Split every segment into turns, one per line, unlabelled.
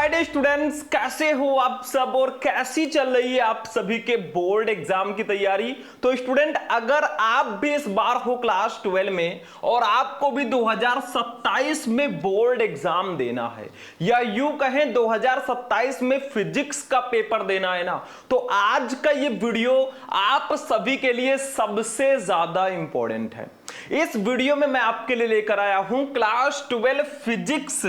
My dear students, कैसे हो आप सब और कैसी चल रही है आप सभी के बोर्ड एग्जाम की तैयारी। तो स्टूडेंट, अगर आप भी इस बार हो क्लास 12 में और आपको भी 2027 में बोर्ड एग्जाम देना है या यूं कहें 2027 में फिजिक्स का पेपर देना है ना, तो आज का ये वीडियो आप सभी के लिए सबसे ज्यादा इंपॉर्टेंट है। इस वीडियो में मैं आपके लिए लेकर आया हूं क्लास 12 फिजिक्स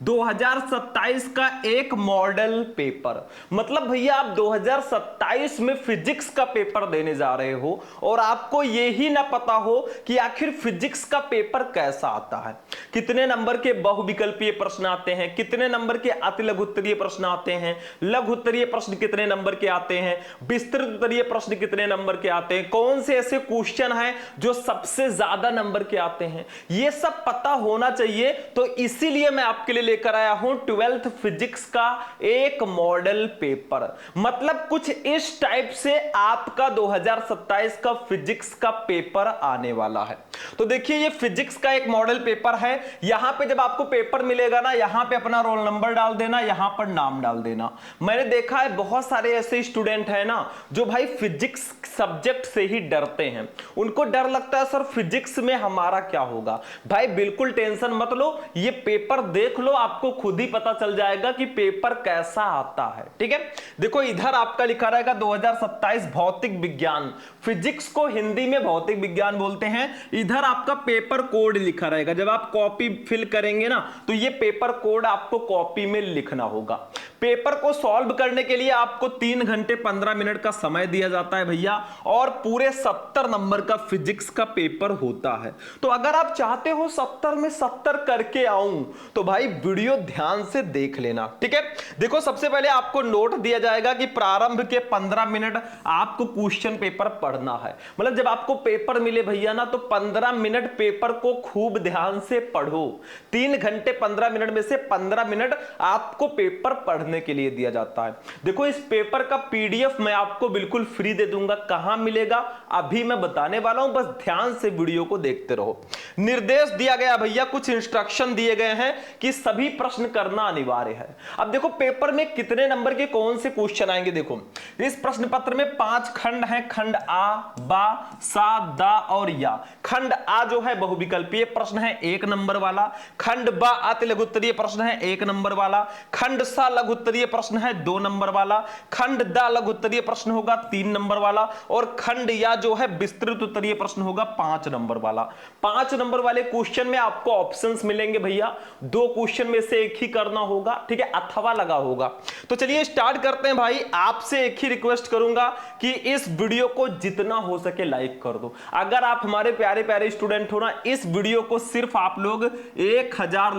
2027 का एक मॉडल पेपर। मतलब भैया आप 2027 में फिजिक्स का पेपर देने जा रहे हो और आपको यही ना पता हो कि आखिर फिजिक्स का पेपर कैसा आता है, कितने नंबर के बहुविकल्पीय प्रश्न आते हैं, कितने नंबर के अति लघुत्तरीय प्रश्न आते हैं, लघुत्तरीय प्रश्न कितने नंबर के आते हैं, विस्तृत उत्तरीय प्रश्न कितने नंबर के आते हैं, कौन से ऐसे क्वेश्चन हैं जो सबसे ज्यादा नंबर के आते हैं, ये सब पता होना चाहिए। तो इसीलिए मैं आपके लिए लेकर आया हूं 12th फिजिक्स का एक मॉडल पेपर। मतलब कुछ इस टाइप से आपका 2027 का फिजिक्स का पेपर आने वाला है। तो देखिए, ये फिजिक्स का एक मॉडल पेपर है। यहां पे जब आपको पेपर मिलेगा ना, यहां पे अपना रोल नंबर डाल देना, यहां पर नाम डाल देना। मैंने देखा है बहुत सारे ऐसे स्टूडेंट हैं ना जो भाई फिजिक्स सब्जेक्ट से ही डरते हैं। उनको डर लगता है सर फिजिक्स में हमारा क्या होगा। भाई बिल्कुल टेंशन मत लो, ये पेपर देख लो, आपको खुद ही पता चल जाएगा कि पेपर कैसा आता है। ठीक है, देखो इधर आपका लिखा रहेगा 2027 भौतिक विज्ञान। फिजिक्स को हिंदी में भौतिक विज्ञान बोलते हैं। इधर आपका पेपर कोड लिखा रहेगा। जब आप कॉपी फिल करेंगे ना, तो ये पेपर कोड आपको कॉपी में लिखना होगा। पेपर को सॉल्व करने के लिए आपको 3 घंटे 15 मिनट का समय दिया जाता है भैया, और पूरे 70 नंबर का फिजिक्स का पेपर होता है। तो अगर आप चाहते हो 70 में 70 करके आऊं, तो भाई वीडियो ध्यान से देख लेना। ठीक है, देखो सबसे पहले आपको नोट दिया जाएगा कि प्रारंभ के 15 मिनट आपको क्वेश्चन पेपर पढ़ना है। मतलब जब आपको पेपर मिले भैया ना, तो 15 मिनट पेपर को खूब ध्यान से पढ़ो। 3 घंटे 15 मिनट में से 15 मिनट आपको पेपर पढ़ने के लिए दिया जाता है। देखो इस पेपर का पीडीएफ मैं आपको बिल्कुल फ्री दे दूंगा। कहां मिलेगा अभी मैं बताने वाला हूं, बस ध्यान से वीडियो को देखते रहो। निर्देश दिया गया भैया, कुछ इंस्ट्रक्शन दिए गए हैं कि सभी प्रश्न करना अनिवार्य है। अब देखो पेपर में कितने नंबर के कौन से क्वेश्चन आएंगे। देखो इस प्रश्न पत्र में 5 खंड हैं, खंड आ, बा, सा, दा और या। खंड आ जो है बहुविकल्पीय प्रश्न है 1 नंबर वाला। खंड बा अति लघुत्तरीय प्रश्न है 1 नंबर वाला। खंड सा लघुत्तरीय प्रश्न है 2 नंबर वाला। खंड दा लघुत्तरीय प्रश्न होगा 3 नंबर वाला। और खंड या जो है विस्तृत उत्तरीय प्रश्न होगा 5 नंबर वाला। 5 नंबर वाले क्वेश्चन में आपको ऑप्शंस मिलेंगे भैया, 2 क्वेश्चन में से एक ही करना होगा। ठीक है, अथवा लगा होगा। तो चलिए स्टार्ट करते हैं भाई। आपसे एक ही रिक्वेस्ट करूंगा कि इस वीडियो को जितना हो सके लाइक कर दो। अगर आप हमारे प्यारे प्यारे स्टूडेंट हो ना, इस वीडियो को सिर्फ आप लोग 1000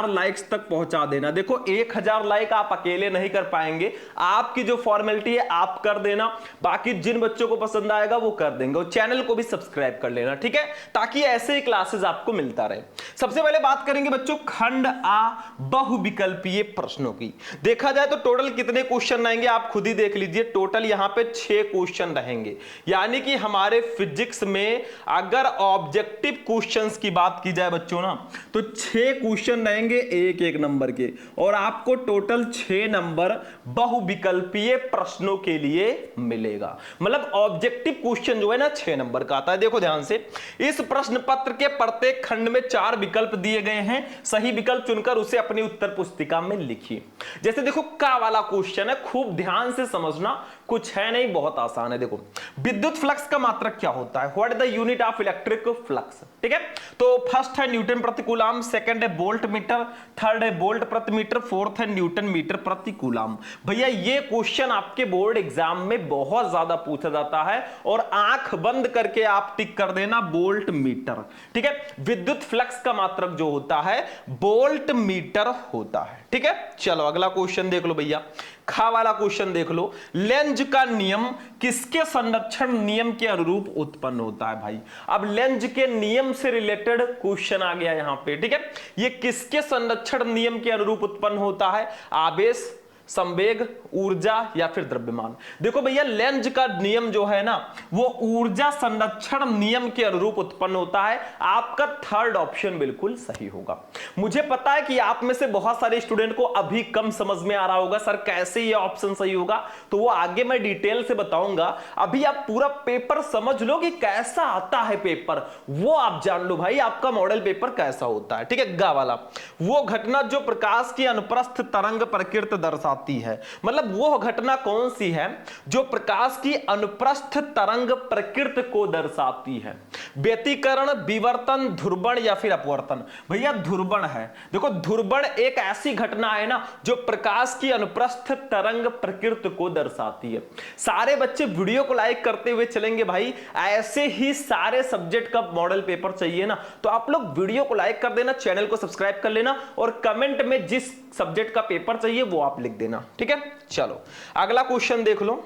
लाइक्स तक पहुंचा देना। देखो 1000 लाइक आप अकेले नहीं कर पाएंगे, आपकी जो फॉर्मेलिटी है आप कर देना, बाकी जिन बच्चों को पसंद आएगा वो कर देंगे। और चैनल को भी सब्सक्राइब कर लेना, ठीक है, ताकि ऐसे ही क्लासेस आपको मिलता रहे। सबसे पहले बात करेंगे बच्चों खंड आ बहुविकल्पीय प्रश्नों की। देखा जाए तो टोटल कितने क्वेश्चन रहेंगे आप खुद ही देख लीजिए। टोटल यहां पे 6 क्वेश्चन रहेंगे। यानी कि हमारे फिजिक्स में अगर ऑब्जेक्टिव क्वेश्चंस की बात की जाए बच्चों ना, तो 6 क्वेश्चन रहेंगे 1-1 नंबर के, और आपको टोटल 6 नंबर बहुविकल्पीय प्रश्नों के लिए मिलेगा। मतलब ऑब्जेक्टिव क्वेश्चन जो है ना 6 नंबर का आता है। देखो ध्यान से, इस प्रश्न पत्र के प्रत्येक खंड में 4 विकल्प दिए गए हैं। सही विकल्प चुनकर उसे अपनी उत्तर पुस्तिका में लिखिए। जैसे देखो का वाला क्वेश्चन है, खूब ध्यान से समझना, कुछ है नहीं, बहुत आसान है। देखो विद्युत फ्लक्स का मात्रक क्या होता है, what is the unit of electric flux. ठीक है, तो फर्स्ट है न्यूटन प्रति कूलम, सेकंड है वोल्ट मीटर, थर्ड है वोल्ट प्रति मीटर, फोर्थ है न्यूटन मीटर प्रति कूलम। भैया ये क्वेश्चन आपके बोर्ड एग्जाम में बहुत ज्यादा पूछा जाता है, और आंख बंद करके आप टिक कर देना वोल्ट मीटर। ठीक है, विद्युत फ्लक्स का मात्रक जो होता है वोल्ट मीटर होता है। ठीक है, चलो अगला क्वेश्चन देख लो भैया। खा वाला क्वेश्चन देख लो, लेंज का नियम किसके संरक्षण नियम के अनुरूप उत्पन्न होता है। भाई अब लेंज के नियम से रिलेटेड क्वेश्चन आ गया यहां पे। ठीक है, ये किसके संरक्षण नियम के अनुरूप उत्पन्न होता है। आवेश, संवेग, ऊर्जा या फिर द्रव्यमान। देखो भैया लेंज का नियम जो है ना वो ऊर्जा संरक्षण नियम के अनुरूप उत्पन्न होता है। आपका थर्ड ऑप्शन बिल्कुल सही होगा। मुझे पता है कि आप में से बहुत सारे स्टूडेंट को अभी कम समझ में आ रहा होगा सर कैसे ये ऑप्शन सही होगा, तो वो आगे मैं डिटेल से बताऊंगा। अभी आप पूरा पेपर समझ लो कि कैसा आता है पेपर, वो आप जान लो भाई आपका मॉडल पेपर कैसा होता है। ठीक है, गा वाला वो घटना जो प्रकाश की अनुप्रस्थ तरंग प्रकृति दर्शाती है, मतलब वो घटना कौन सी है जो प्रकाश की अनुप्रस्थ तरंग प्रकृति को दर्शाती है। व्यतिकरण, विवर्तन, ध्रुवण या फिर अपवर्तन। भैया ध्रुवण है। देखो ध्रुवण एक ऐसी घटना है ना जो प्रकाश की अनुप्रस्थ तरंग प्रकृति को दर्शाती है। सारे बच्चे वीडियो को लाइक करते हुए चलेंगे भाई, ऐसे ही सारे सब्जेक्ट का मॉडल पेपर चाहिए ना तो आप लोग वीडियो को लाइक कर देना, चैनल को सब्सक्राइब कर लेना और कमेंट में जिस सब्जेक्ट का पेपर चाहिए वो आप लिख देना। ठीक है, चलो अगला क्वेश्चन देख लो।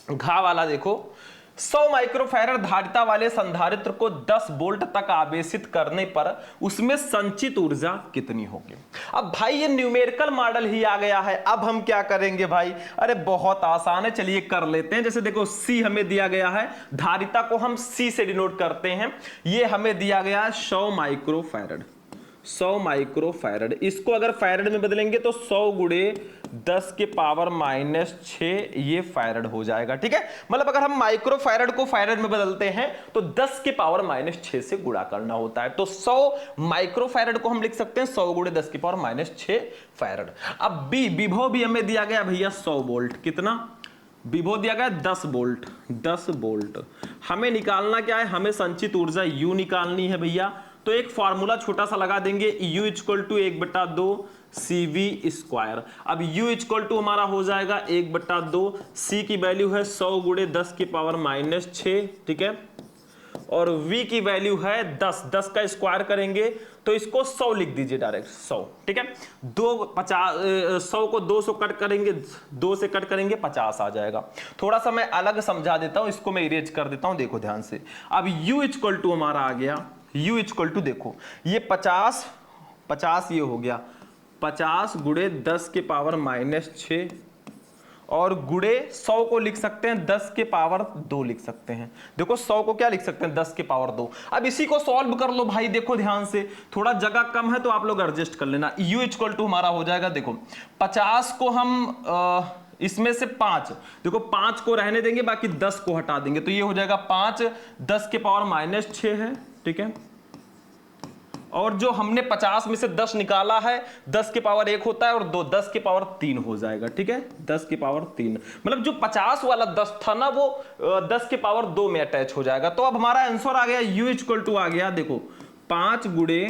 घा वाला देखो, 100 माइक्रोफैरड धारिता वाले संधारित्र को 10 वोल्ट तक आवेशित करने पर उसमें संचित ऊर्जा कितनी होगी। अब भाई ये न्यूमेरिकल मॉडल ही आ गया है, अब हम क्या करेंगे भाई, अरे बहुत आसान है, चलिए कर लेते हैं। जैसे देखो C हमें दिया गया है, धारिता को हम C से डिनोट करते हैं, ये हमें दिया गया है 100 माइक्रोफैरड। 100 माइक्रोफैरड, इसको अगर फैरड में बदलेंगे तो 100 गुणे 10 के पावर -6 ये फैरड हो जाएगा। ठीक है, मतलब अगर हम माइक्रोफैरड को फैरड में बदलते हैं तो 10 के पावर -6 से गुणा करना होता है। तो 100 माइक्रोफैरड को हम लिख सकते हैं 100 गुणे 10 के पावर -6 फैरड। अब बी विभव भी हमें दिया गया भैया 100 वोल्ट, कितना विभव दिया गया 10 वोल्ट। 10 वोल्ट हमें निकालना क्या है, हमें संचित ऊर्जा U निकालनी है भैया। तो एक फॉर्मूला छोटा सा लगा देंगे, U = 1/2 CV²। अब U = हमारा हो जाएगा 1/2, C की वैल्यू है 100 गुणे 10 की पावर -6। ठीक है, और V की वैल्यू है 10, 10 का स्क्वायर करेंगे तो इसको 100 लिख दीजिए डायरेक्ट 100। ठीक है, 100 को 2 से कट करेंगे, 2 से कट करेंगे 50 आ जाएगा। थोड़ा सा मैं अलग समझा देता हूं, इसको मैं इरेज कर देता हूं, देखो ध्यान से। अब U = हमारा आ गया, U = देखो ये 50 ये हो गया 50 गुणे 10 के पावर -6 और गुणे 100 को लिख सकते हैं 10 के पावर 2 लिख सकते हैं। देखो 100 को क्या लिख सकते हैं 10 के पावर 2। अब इसी को सॉल्व कर लो भाई, देखो ध्यान से, थोड़ा जगह कम है तो आप लोग एडजस्ट कर लेना। U = हमारा हो जाएगा, देखो 50 को हम इसमें से 5, देखो 5 को रहने देंगे बाकी 10 को हटा देंगे तो ये हो जाएगा 5, 10 के पावर -6 है। ठीक है, और जो हमने 50 में से 10 निकाला है 10 के पावर 1 होता है और 2 10 के पावर 3 हो जाएगा। ठीक है, 10 के पावर 3, मतलब जो 50 वाला 10 था ना वो 10 के पावर 2 में अटैच हो जाएगा। तो अब हमारा आंसर आ गया U = आ गया, देखो 5 गुणे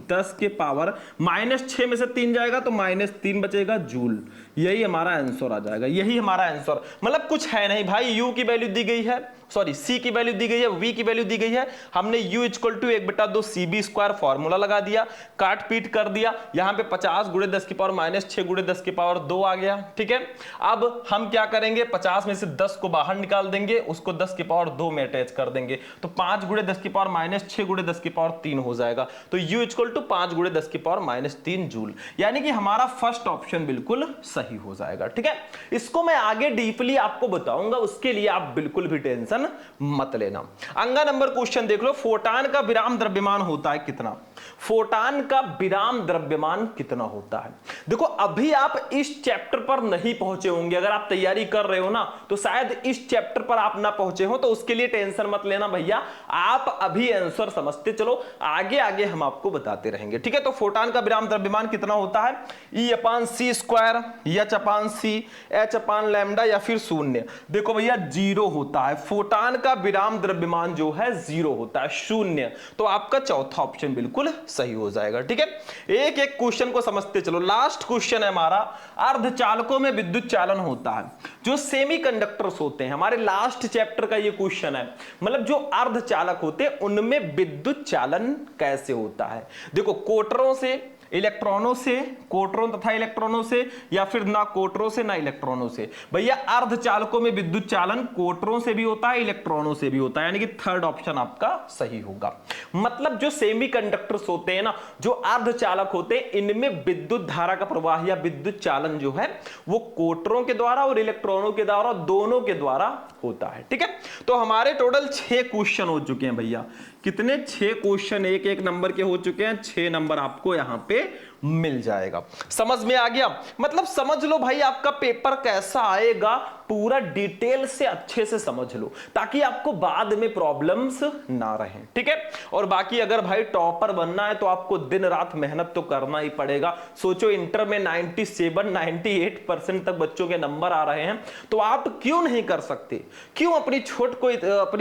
10 के पावर -6 में से 3 जाएगा तो -3 बचेगा जूल। यही हमारा आंसर आ जाएगा, यही हमारा आंसर। मतलब कुछ है नहीं भाई, U की वैल्यू दी गई है, सॉरी C की वैल्यू दी गई है, V की वैल्यू दी गई है, हमने U = 1/2 CV² फॉर्मूला लगा दिया, काट पीट कर दिया। यहां पे 50 गुणे 10 की पावर -6 गुणे 10 की पावर 2 आ गया। ठीक है, अब हम क्या करेंगे 50 में से 10 को बाहर निकाल देंगे, उसको 10 की पावर 2 में अटैच कर देंगे तो 5 गुणे 10 की पावर -6 गुणे 10 की पावर 3 हो जाएगा। तो U = 5 गुणे 10 की पावर -3 जूल, यानी कि हमारा फर्स्ट ऑप्शन बिल्कुल सही हो जाएगा। ठीक है, इसको मैं आगे डीपली आपको बताऊंगा, उसके लिए आप बिल्कुल भी टेंशन मत लेना। अगला नंबर क्वेश्चन देख लो, फोटान का विराम द्रव्यमान होता है कितना। फोटान का विराम द्रव्यमान कितना होता है। देखो अभी आप इस चैप्टर पर नहीं पहुंचे होंगे, अगर आप तैयारी कर रहे हो ना तो शायद इस चैप्टर पर आप ना पहुंचे हो, तो उसके लिए टेंशन मत लेना भैया, आप अभी आंसर समझते चलो, आगे आगे हम आपको बताते रहेंगे। ठीक है, तो फोटान का विराम द्रव्यमान कितना होता है, E/c², H/c, H/λ या फिर 0। देखो भैया 0 होता है, फोटान का विराम द्रव्यमान जो है 0 होता है, 0। तो आपका चौथा ऑप्शन बिल्कुल सही हो जाएगा। ठीक है, एक एक क्वेश्चन को समझते चलो। लास्ट क्वेश्चन है हमारा, अर्धचालकों में विद्युत चालन होता है, जो सेमीकंडक्टर्स होते हैं, हमारे लास्ट चैप्टर का ये क्वेश्चन है, मतलब जो अर्धचालक होते हैं उनमें विद्युत चालन कैसे होता है। देखो कोटरों से इलेक्ट्रॉनों से, कोटरों तथा इलेक्ट्रॉनों से, या फिर ना कोटरों से ना इलेक्ट्रॉनों से? भैया अर्धचालकों में विद्युत चालन कोटरों से भी होता है, इलेक्ट्रॉनों से भी होता है, यानी कि थर्ड ऑप्शन आपका सही होगा। मतलब जो सेमीकंडक्टर्स होते हैं ना, जो अर्धचालक होते हैं, इनमें विद्युत धारा का प्रवाह या विद्युत चालन जो है वो कोटरों के द्वारा और इलेक्ट्रॉनों के द्वारा, दोनों के द्वारा होता है। ठीक है, तो हमारे टोटल 6 क्वेश्चन हो चुके हैं भैया। कितने? 6 क्वेश्चन एक एक नंबर के हो चुके हैं। 6 नंबर आपको यहां पे मिल जाएगा। समझ में आ गया? मतलब समझ लो भाई आपका पेपर कैसा आएगा, पूरा डिटेल से अच्छे से समझ लो, ताकि आपको बाद में प्रॉब्लम्स ना रहें। ठीक है, और बाकी अगर भाई टॉपर बनना है तो आपको दिन रात मेहनत तो करना ही पड़ेगा। सोचो इंटर में 97-98% तक बच्चों के नंबर आ रहे हैं, तो आप क्यों नहीं कर सकते? क्यों अपनी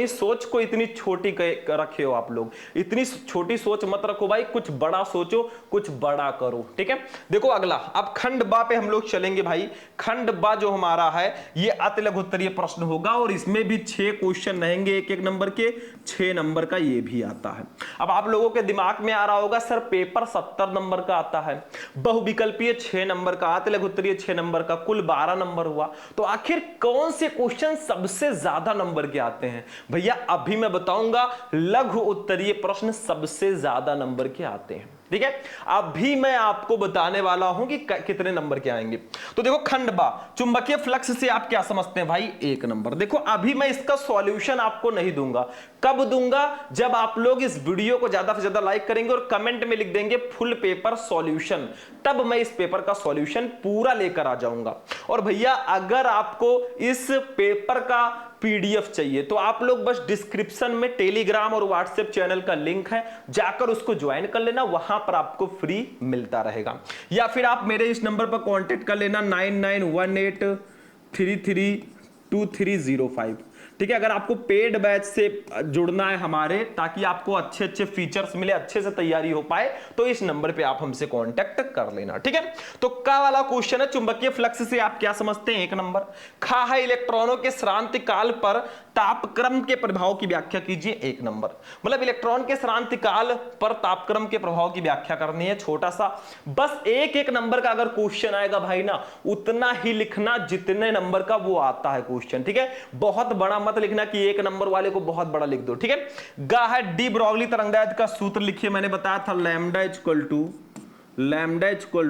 सोच को इतनी छोटी रखे हो आप लोग? इतनी छोटी सोच मत रखो भाई, कुछ बड़ा सोचो, कुछ बड़ा करो। ठीक है, देखो अगला, अब खंड बा पे हम लोग चलेंगे भाई। खंड बा जो हमारा है ये अति लघु उत्तरीय प्रश्न होगा, और इसमें भी 6 क्वेश्चन रहेंगे एक एक नंबर के। 6 नंबर का ये भी आता है। अब आप लोगों के दिमाग में आ रहा होगा सर पेपर 70 नंबर का आता है, बहुविकल्पीय 6 नंबर का, अति लघु उत्तरीय 6 नंबर का, कुल 12 नंबर हुआ, तो आखिर कौन से क्वेश्चन सबसे ज्यादा नंबर के आते हैं? भैया अभी मैं बताऊंगा, लघु उत्तरीय प्रश्न सबसे ज्यादा नंबर के आते हैं। ठीक है, अभी मैं आपको बताने वाला हूं कि कितने नंबर के आएंगे। तो देखो खंड बा, चुंबकीय फ्लक्स से आप क्या समझते हैं भाई? 1 नंबर। देखो अभी मैं इसका सॉल्यूशन आपको नहीं दूंगा। कब दूंगा? जब आप लोग इस वीडियो को ज्यादा से ज्यादा लाइक करेंगे और कमेंट में लिख देंगे फुल पेपर सॉल्यूशन, तब मैं इस पेपर का सॉल्यूशन पूरा लेकर आ जाऊंगा। और भैया अगर आपको इस पेपर का पीडीएफ चाहिए तो आप लोग बस डिस्क्रिप्शन में टेलीग्राम और व्हाट्सएप चैनल का लिंक है, जाकर उसको ज्वाइन कर लेना, वहां पर आपको फ्री मिलता रहेगा। या फिर आप मेरे इस नंबर पर कांटेक्ट कर लेना 9918332305। ठीक है, अगर आपको पेड बैच से जुड़ना है हमारे, ताकि आपको अच्छे अच्छे फीचर्स मिले, अच्छे से तैयारी हो पाए, तो इस नंबर पे आप हमसे कांटेक्ट कर लेना। ठीक है, तो का वाला क्वेश्चन है चुंबकीय फ्लक्स से आप क्या समझते हैं? 1 नंबर। खा है इलेक्ट्रॉनों के श्रांति काल पर तापक्रम के प्रभाव की व्याख्या कीजिए। 1 नंबर। मतलब इलेक्ट्रॉन के श्रांति काल पर तापक्रम के प्रभाव की व्याख्या करनी है, छोटा सा, बस एक एक नंबर का अगर क्वेश्चन आएगा भाई ना, उतना ही लिखना जितने नंबर का वो आता है क्वेश्चन। ठीक है, बहुत बड़ा मत लिखना कि 1 नंबर वाले को बहुत बड़ा लिख दो। ठीक है, गा है डी ब्रॉगली तरंगदैर्घ्य का सूत्र लिखिए। मैंने बताया था lambda equal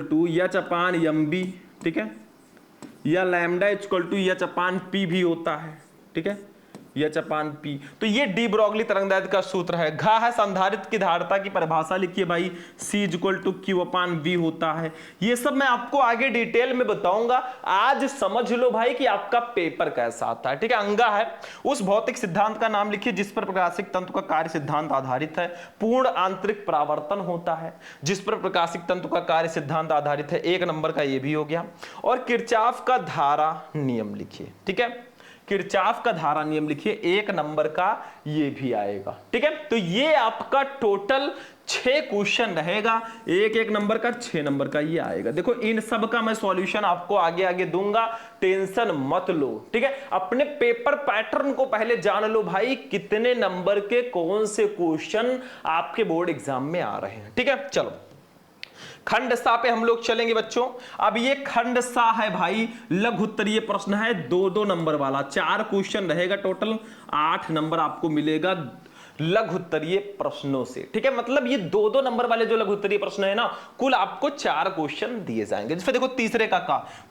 to H upon M B. ठीक है, या lambda equal to H upon P भी होता है। ठीक है, एच अपान पी, तो ये डी ब्रॉगली तरंगदैर्घ्य का सूत्र है। घा है संधारित्र की धारिता की परिभाषा लिखिए भाई, C equal to Q upon V होता है। ये सब मैं आपको आगे डिटेल में बताऊंगा। आज समझ लो भाई कि आपका पेपर कैसा आता है। ठीक है, अंगा है उस भौतिक सिद्धांत का नाम लिखिए जिस पर प्रकाशिक तंतु का कार्य सिद्धांत आधारित है। पूर्ण आंतरिक परावर्तन होता है जिस पर प्रकाशिक तंतु का कार्य सिद्धांत आधारित है। 1 नंबर का ये भी हो गया। और किरचॉफ का धारा नियम लिखिए। ठीक है, किरचॉफ का धारा नियम लिखिए, 1 नंबर का ये भी आएगा। ठीक है, तो ये आपका टोटल 6 क्वेश्चन रहेगा, एक एक नंबर का 6 नंबर का ये आएगा। देखो इन सब का मैं सॉल्यूशन आपको आगे आगे दूंगा, टेंशन मत लो। ठीक है, अपने पेपर पैटर्न को पहले जान लो भाई, कितने नंबर के कौन से क्वेश्चन आपके बोर्ड एग्जाम में आ रहे हैं। ठीक है, चलो खंड सा पे हम लोग चलेंगे बच्चों। अब ये खंड सा है भाई, लघु उत्तरीय प्रश्न है, 2-2 नंबर वाला। 4 क्वेश्चन रहेगा, टोटल 8 नंबर आपको मिलेगा लघु उत्तरीय प्रश्नों से। ठीक है, मतलब ये 2-2 नंबर वाले जो लघु उत्तरीय प्रश्न है ना, कुल आपको 4 क्वेश्चन दिए जाएंगे। जैसे देखो तीसरे का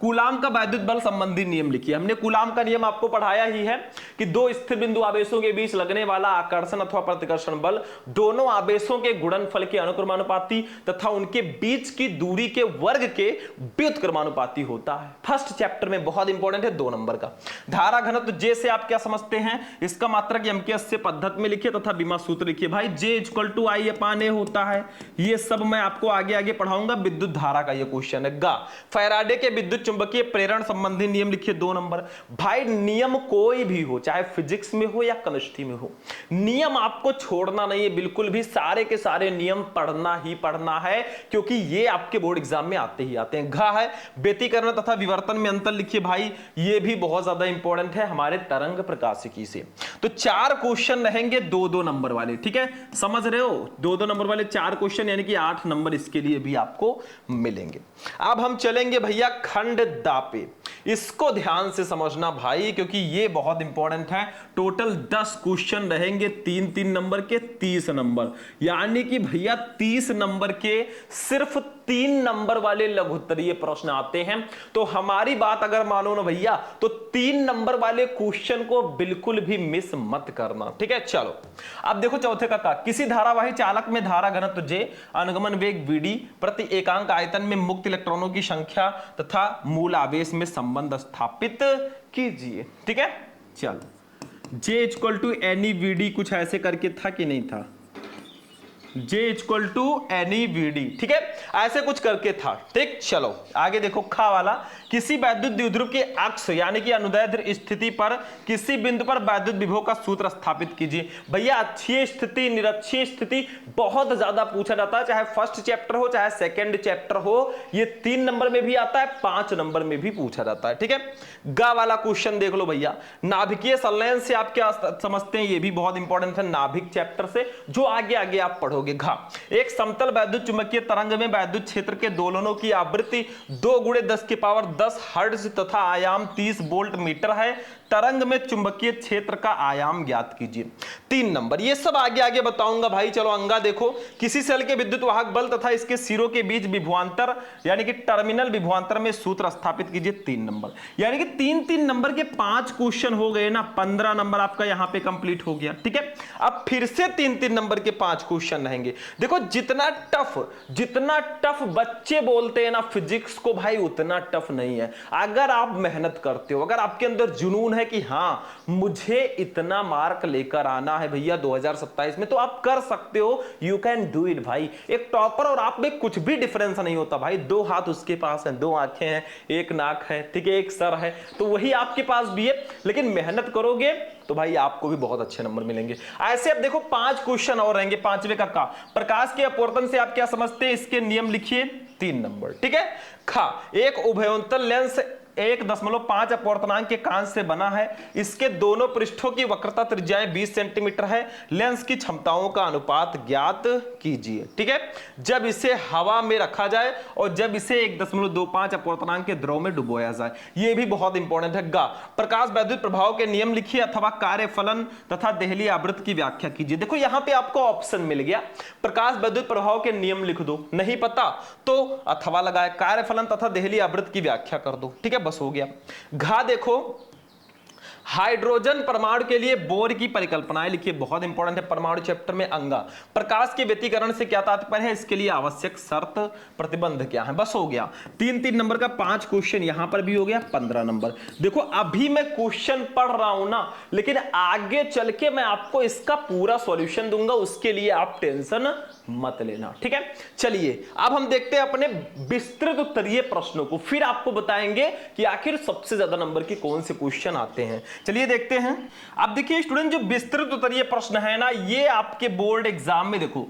कूलाम का वैद्युत बल संबंधी नियम लिखिए। हमने कूलाम का नियम आपको पढ़ाया ही है कि 2 स्थिर बिंदु आवेशों के बीच लगने वाला आकर्षण अथवा प्रतिकर्षण बल दोनों आवेशों के गुणनफल के अनुक्रमानुपाती तथा उनके बीच की दूरी के वर्ग के व्युत्क्रमानुपाती होता है। फर्स्ट चैप्टर में बहुत इंपॉर्टेंट है, 2 नंबर का। धारा घनत्व जे से आप क्या समझते हैं? इसका मात्रक एमकेएस से पद्धति में लिखिए तथा बीमा सूत्र लिखिए भाई। J इक्वल टू आई अपान ए होता है। ये सब मैं आपको आगे आगे पढ़ाऊंगा। विद्युत धारा का ये क्वेश्चन है। गा फैराडे के विद्युत चुंबकीय प्रेरण संबंधी नियम लिखिए, 2 नंबर। भाई नियम कोई भी हो, चाहे फिजिक्स में हो या केमिस्ट्री में हो, नियम आपको छोड़ना नहीं है बिल्कुल भी। सारे के सारे नियम पढ़ना ही पढ़ना है, क्योंकि ये आपके बोर्ड एग्जाम में आते ही आते हैं। घा है व्यतिकरण तथा विवर्तन में अंतर लिखिए भाई। ये भी बहुत ज्यादा इंपॉर्टेंट है हमारे तरंग प्रकाशिकी से। तो 4 क्वेश्चन रहेंगे, 2-2 नंबर वाले, ठीक है, समझ रहे हो, 2-2 नंबर वाले 4 क्वेश्चन यानी कि 8 नंबर इसके लिए भी आपको मिलेंगे। अब हम चलेंगे भैया खंड दा पे, इसको ध्यान से समझना भाई क्योंकि ये बहुत इंपॉर्टेंट है। टोटल 10 क्वेश्चन रहेंगे 3-3 नंबर के, 30 नंबर, यानी कि भैया 30 नंबर के सिर्फ 3 नंबर वाले लघुत्तरीय प्रश्न आते हैं। तो हमारी बात अगर मानो ना भैया तो 3 नंबर वाले क्वेश्चन को बिल्कुल भी मिस मत करना, ठीक है। चलो अब देखो चौथे का किसी धारावाही चालक में धारा घनत्व J, अनुगमन वेग Vd, प्रति एकांक आयतन में मुक्त इलेक्ट्रॉनों की संख्या तथा मूल आवेश में संबंध स्थापित कीजिए, ठीक है। चलो J equal to any Vd कुछ ऐसे करके था कि नहीं था, J equal to any Vd, ठीक है, ऐसे कुछ करके था, ठीक। चलो आगे देखो खा वाला, किसी वैद्युत द्विध्रुव के अक्ष यानी कि अनुदैर्ध्य स्थिति पर किसी बिंदु पर वैद्युत विभव का सूत्र स्थापित कीजिए। भैया अच्छी स्थिति निरक्षीय स्थिति बहुत ज्यादा पूछा जाता है, चाहे फर्स्ट चैप्टर हो चाहे सेकंड चैप्टर हो, ये 3 नंबर में भी आता है, 5 नंबर में भी पूछा जाता है, ठीक है। गा वाला क्वेश्चन देख लो भैया, नाभिकीय संलयन से आप क्या समझते हैं, ये भी बहुत इंपॉर्टेंट है नाभिक चैप्टर से, जो आगे आगे आप पढ़ोगे। घा, एक समतल वैद्युत चुंबकीय तरंग में वैद्युत क्षेत्र के दोलनों की आवृत्ति 2 × 10⁻10 हर्ट्ज तथा आयाम 30 वोल्ट मीटर है। तरंग में चुंबकीय क्षेत्र का आयाम ज्ञात कीजिए। 3 नंबर, ये सब आगे आगे बताऊंगा भाई। चलो अंगा देखो, किसी सेल के विद्युत वाहक बल तथा इसके सिरों के बीच विभवांतर यानी कि टर्मिनल विभवांतर में सूत्र स्थापित कीजिए। 3 नंबर, यानी कि 3-3 नंबर के 5 क्वेश्चन हो गए ना, 15 नंबर आपका यहां पे कंप्लीट हो गया, ठीक है। अब फिर से 3-3 नंबर के 5 क्वेश्चन रहेंगे। देखो जितना टफ बच्चे बोलते हैं ना फिजिक्स को भाई, उतना टफ नहीं है। अगर आप मेहनत करते हो, अगर आपके अंदर जुनून है कि हाँ मुझे इतना मार्क लेकर आना है भैया 2027 में, तो आप कर सकते हो, यू कैन डू इट भाई। एक टॉपर और आप में कुछ भी डिफरेंस नहीं होता भाई, 2 हाथ उसके पास हैं, 2 आंखें हैं, 1 नाक है, ठीक है, 1 सर है, तो वही आपके पास भी है, लेकिन मेहनत करोगे तो भाई आपको भी बहुत अच्छे नंबर मिलेंगे। ऐसे अब देखो 5 क्वेश्चन और रहेंगे। 5वें का प्रकाश के अपवर्तन से आप क्या समझते हैं, इसके नियम लिखिए। 3 नंबर, ठीक है। खा, एक उभयोंतर लेंस 1.5 अपवर्तनांक के कांच से बना है, इसके दोनों पृष्ठों की वक्रता त्रिज्याएं 20 सेंटीमीटर है। लेंस की क्षमताओं का अनुपात ज्ञात कीजिए, ठीक है, जब इसे हवा में रखा जाए और जब इसे 1.25 अपवर्तनांक के द्रव में डुबोया जाए। यह भी बहुत इंपॉर्टेंट है। गा, प्रकाश वैद्युत प्रभाव के नियम लिखिए अथवा कार्यफलन तथा देहली आवृत्त की व्याख्या कीजिए। देखो यहां पे आपको ऑप्शन मिल गया, प्रकाश वैद्युत प्रभाव के नियम लिख दो, नहीं पता तो अथवा लगाए, कार्यफलन तथा देहली आवृत्त की व्याख्या कर दो, ठीक है, बस हो गया। घा देखो, हाइड्रोजन परमाणु के लिए बोर की परिकल्पनाएं लिखिए, बहुत इंपॉर्टेंट है परमाणु चैप्टर में। अंगा, प्रकाश के व्यतिकरण से क्या तात्पर्य है, इसके लिए आवश्यक शर्त प्रतिबंध क्या है, बस हो गया। 3-3 नंबर का 5 क्वेश्चन यहां पर भी हो गया, 15 नंबर। देखो अभी मैं क्वेश्चन पढ़ रहा हूं ना, लेकिन आगे चल के मैं आपको इसका पूरा सॉल्यूशन दूंगा, उसके लिए आप टेंशन मत लेना, ठीक है। चलिए अब हम देखते हैं अपने विस्तृत उत्तरीय प्रश्नों को, फिर आपको बताएंगे कि आखिर सबसे ज्यादा नंबर के कौन से क्वेश्चन आते हैं। चलिए देखते हैं। अब देखिए स्टूडेंट, जो विस्तृत उत्तरीय प्रश्न है ना, ये आपके बोर्ड एग्जाम में देखो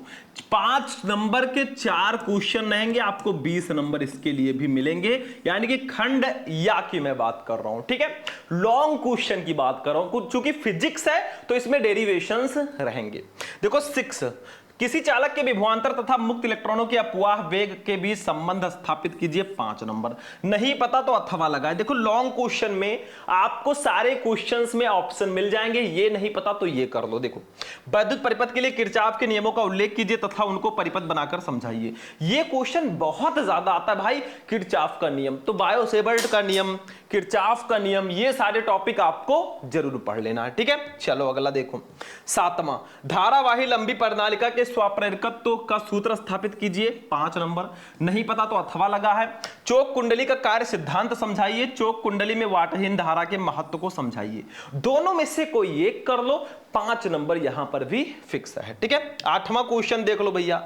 5 नंबर के 4 क्वेश्चन रहेंगे, आपको 20 नंबर इसके लिए भी मिलेंगे, यानी कि खंड या की मैं बात कर रहा हूं, ठीक है, लॉन्ग क्वेश्चन की बात कर रहा हूं। चूंकि फिजिक्स है तो इसमें डेरिवेशंस रहेंगे। देखो 6, किसी चालक के विभवांतर तथा मुक्त इलेक्ट्रॉनों के अपवाह वेग के बीच संबंध स्थापित कीजिए। 5 नंबर, नहीं पता तो अथवा लगाए। देखो लॉन्ग क्वेश्चन में आपको सारे क्वेश्चंस में ऑप्शन मिल जाएंगे, ये नहीं पता तो ये कर लो। देखो, वैद्युत परिपथ के लिए किरचॉफ के नियमों का उल्लेख कीजिए तथा उनको परिपथ बनाकर समझाइए। ये क्वेश्चन बहुत ज्यादा आता है भाई, किरचॉफ का नियम, तो बायो-सेवर्ट का नियम, किरचॉफ का नियम, ये सारे टॉपिक आपको जरूर पढ़ लेना है, ठीक है। चलो अगला देखो, 7वां, धारावाही लंबी प्रणालिका के स्वाप्रेरकत्व का सूत्र स्थापित कीजिए। 5 नंबर, नहीं पता तो अथवा लगा है। चोक कुंडली का कार्य सिद्धांत समझाइए, चोक कुंडली में वाटहीन धारा के महत्व को समझाइए। दोनों में से कोई एक कर लो, 5 नंबर यहां पर भी फिक्स है, ठीक है। 8वां क्वेश्चन देख लो भैया,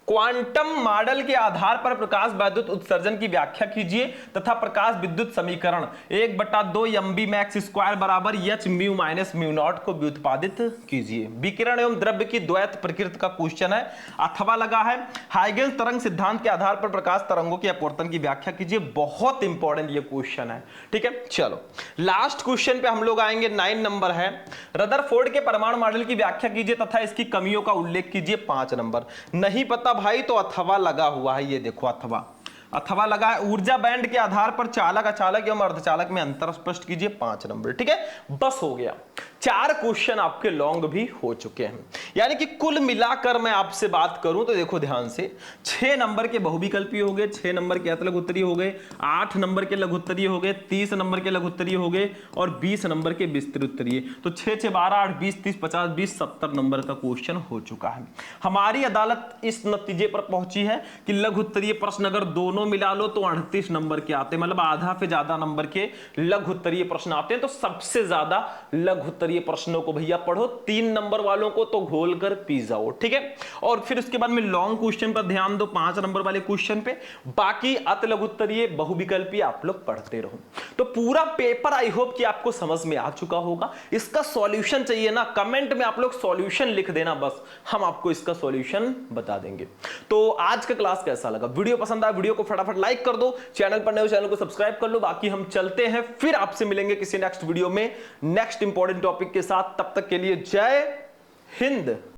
क्वांटम मॉडल के आधार पर प्रकाश वैद्युत उत्सर्जन की व्याख्या कीजिए तथा प्रकाश विद्युत समीकरण 1/2 mb मैक्स स्क्वायर बराबर h mu minus mu naught को व्युत्पादित कीजिए। विकिरण एवं द्रव्य की द्वैत प्रकृति का क्वेश्चन है अथवा लगा है। हाइगेंस तरंग सिद्धांत के आधार पर प्रकाश तरंगों की अपवर्तन की व्याख्या कीजिए। बहुत इंपॉर्टेंट ये क्वेश्चन है, ठीक है। चलो लास्ट क्वेश्चन पे हम लोग आएंगे, 9 नंबर है। रदरफोर्ड के परमाणु मॉडल की व्याख्या कीजिए तथा इसकी कमियों का उल्लेख कीजिए। 5 नंबर। नहीं पता भाई तो अथवा लगा हुआ है, ये देखो अथवा लगा है। ऊर्जा बैंड के आधार पर चालक अचालक एवं अर्धचालक में अंतर स्पष्ट कीजिए। 5 नंबर, ठीक है। बस हो गया, 4 क्वेश्चन आपके लॉन्ग भी हो चुके हैं। यानी कि कुल मिलाकर मैं आपसे बात करूं तो देखो ध्यान से, 6 नंबर के बहुविकल्पी हो गए, 6 नंबर के अत लघुत्तरीय हो गए, 8 नंबर के लघुत्तरीय हो गए, 30 नंबर के लघुत्तरीय हो गए और 20 नंबर के विस्तृतरीय। तो 6 6 12 8 20 30 50 20 70 नंबर का क्वेश्चन हो चुका है। हमारी अदालत इस नतीजे पर पहुंची है कि लघुत्तरीय प्रश्न अगर दोनों मिला लो तो 38 नंबर के आते हैं, मतलब आधा से ज्यादा नंबर के लघुत्तरीय प्रश्न आते हैं। तो सबसे ज्यादा लघुत्तरीय प्रश्नों को भैया पढ़ो, 3 नंबर वालों को तो घोल कर पी जाओ, ठीक है। और फिर उसके बाद में लॉन्ग क्वेश्चन पर ध्यान दो, 5 नंबर वाले क्वेश्चन पे। बाकी अत लघुत्तरीय बहुविकल्पी आप लोग पढ़ते रहो। तो पूरा पेपर आई होप कि आपको समझ में आ चुका होगा। इसका सॉल्यूशन चाहिए ना, कमेंट में आप लोग सॉल्यूशन लिख देना, बस हम आपको इसका सॉल्यूशन बता देंगे। तो आज का क्लास कैसा लगा? वीडियो पसंद आया वीडियो को फटाफट लाइक कर दो, चैनल पर नए हो चैनल को सब्सक्राइब कर लो। बाकी हम चलते हैं, फिर आपसे मिलेंगे किसी नेक्स्ट वीडियो में नेक्स्ट इंपॉर्टेंट टॉपिक के साथ। तब तक के लिए जय हिंद।